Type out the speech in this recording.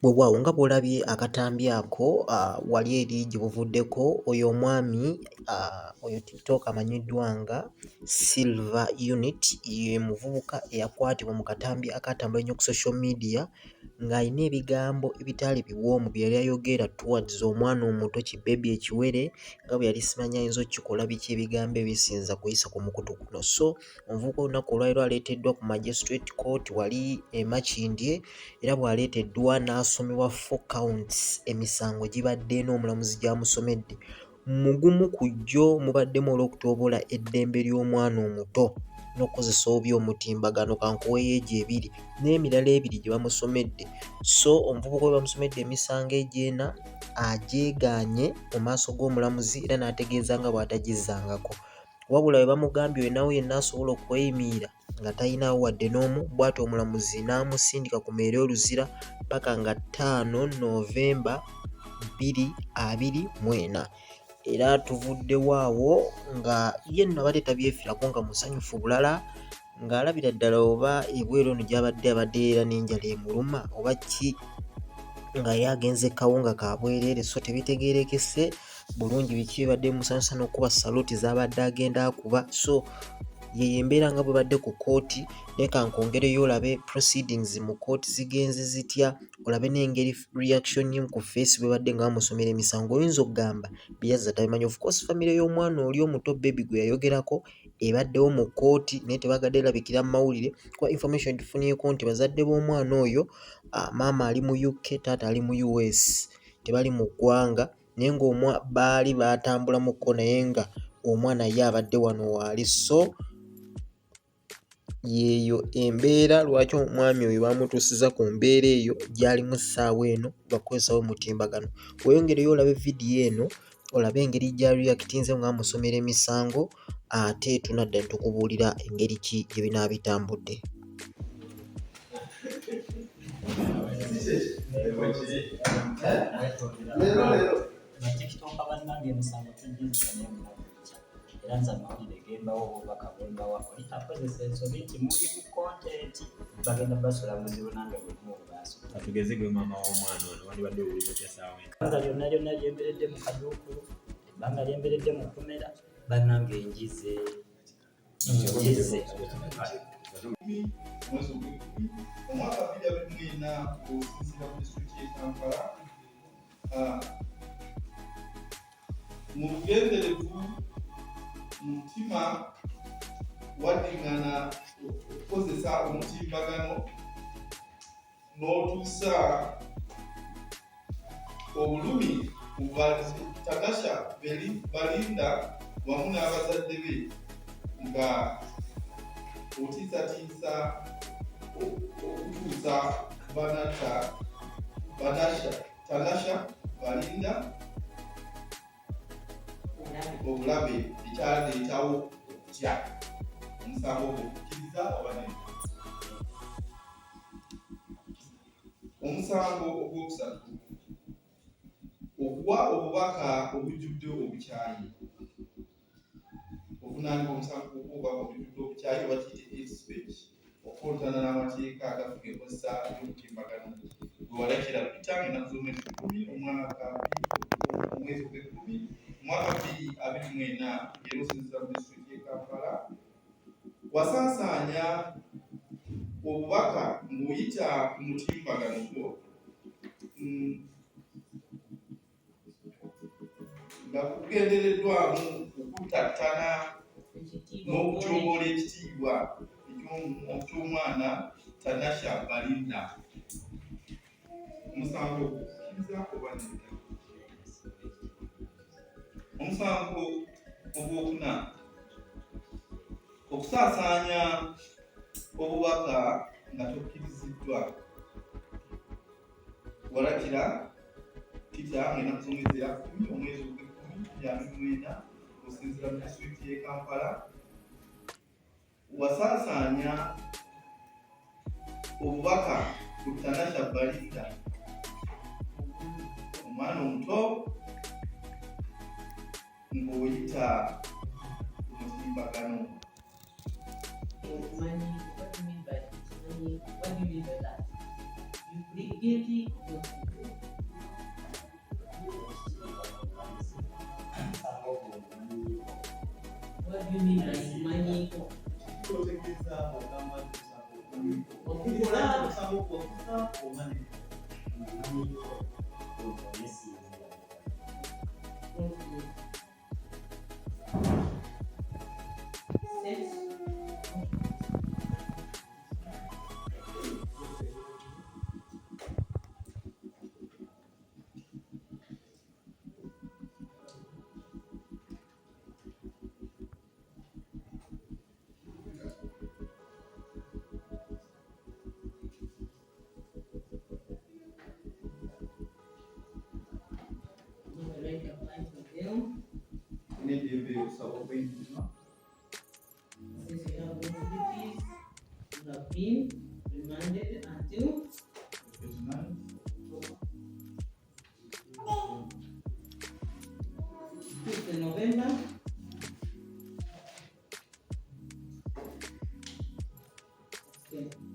Bwewaawo nga bw'olabye akatambi ako wali eri gye buvuddeko oyo omwami oyo TikTok amanyiddwa nga Silver Unit ye muvubuka eyakwatibwa mu katambi akatambula ennyo ku social media ng'ayina ebigambo ebitaali biwoomu bye yali ayogera towards omwana omuto kibebi ekiwere nga bwe yali simanyi ayinza okkikola biki ebigambo ebisinza kuyisa ku mukutu guno. So omuvubuka olunaku olwaliro aleeteddwa ku Magistrate Court wali e Makindye era bw'aleeteddwa n'asomebwa 4 counts emisango gibadde n'omulamuzi gy'amusomedde. Mugumu ku gyo mubaddemu olw'okutoobola eddembe ly'omwana omuto n'okukozesa obubi omutimbagano kankuweeyo egyo ebiri n'emirala ebiri gye bamusomedde. So omuvubuka we bamusomedde emisango egy'ena agyegaanye mu maaso g'omulamuzi era n'ategeeza nga bw'atagizzangako. Wabula we bamugambye oyo yenna asobola okweyimirira nga talinawo wadde n'omu, bw'atyo omulamuzi n'amusindika ku mmeere oluzira paka nga 5 Novemba 2024. Era tuvuddewo awo nga ye nno abadde tabyefiirako nga musanyufu bulala ng'alabira ddala oba ebweru eno gy'abadde era n'enjala emuluma oba ki nga ye agenze kawunga ka bwereere. So tebitegeerekese bulungi biki bibadde bimusanyusa n'okuba saluti z'abadde agenda akuba. So ye embeera nga bwe badde ku kooti leka nkwongereyo olabe proceedings mu kooti zigenze zitya, olabe n'engeri reaction ye ku face bwe badde nga bamusomera emisango. Oyinza okugamba byazza tabimanyi. Of course family y'omwana oli omuto baby gwe yayogerako ebaddewo mu kooti naye tebaagadde erabikira mu mawulire kuba information tufuniyeko nti bazadde b'omwana oyo maama ali mu UK taata ali mu US tebali mu ggwanga naye baali baatambulamuko naye nga omwana ye abadde wano waali. So yeeyo embeera lwaki omwami oyo bamutuusiza ku mbeera eyo gy'ali mu ssaawa eno bakukozesawo omutimbagano. Weyongereyo olabe vidiyo eno olabe engeri gya reactinze nga bamusomera emisango ate tunadda ne tukubuulira engeri ki gye binaabitambudde. Era nze amawulire gembawo obubaka bwembawa oli akozesa ensobi nti muli ku kontenti bagenda basula muzibu nange bwemubaaso atugeze gwe maama w'omwana ono wandibadde owuliza kyasaawa ebbanga lyonna lyemberedde mu kaduukulu ebbanga lyemberedde mu kumera bannange enjize omwaka 2024 okusinziira ku disitulikiti y'e Kampala mu bugenderevu mutima waddingana okukozesa omutimbagano n'otuusa obulumi ku Tanasha Balinda wamu n'abazadde be nga otiisatiisa okutuusa Tanasha Balinda obulabe ekyaleetawo okutya omusango okukkiriza oba nedda. Omusango ogwokusatu okuwa obubaka obujjudde obukyayi obuvunaanibwa omusango gw'obubaka obujjudde obukyayi oba kiyite hate speech okukontana n'amateeka agafuga enkozesa y'omutimbagano gwe walakira Peter ennaku z'omwezi 10 omwaka omwezi ogw'ekkumi mwaka 2024 era osinziira mu disitulikiti y'e Kampala wasaasaanya obubaka ng'oyita ku mutimbagano gwo nga kugendereddwamu okutattana n'okutyoboola ekitiibwa eky'omwana Tanasha Balinda. Omusango ogukkiriza oba nedda. Omusango ogwokuna okusaasaanya obubaka nga tokkiriziddwa walakira Peter ng'ennaku z'omwezi ya 10 omwezi ogw'ekkumi 2024 okusinziira mu disitulikiti y'e Kampala wasaasaanya obubaka ku Tanasha Balinda omwana omuto ng'oyita omutimbagano. Money, what do you mean by money? What do you mean by that? You plead guilty or not guilty? What do you mean by money? Since you have no duties, you have been remanded until 5th November. Okay.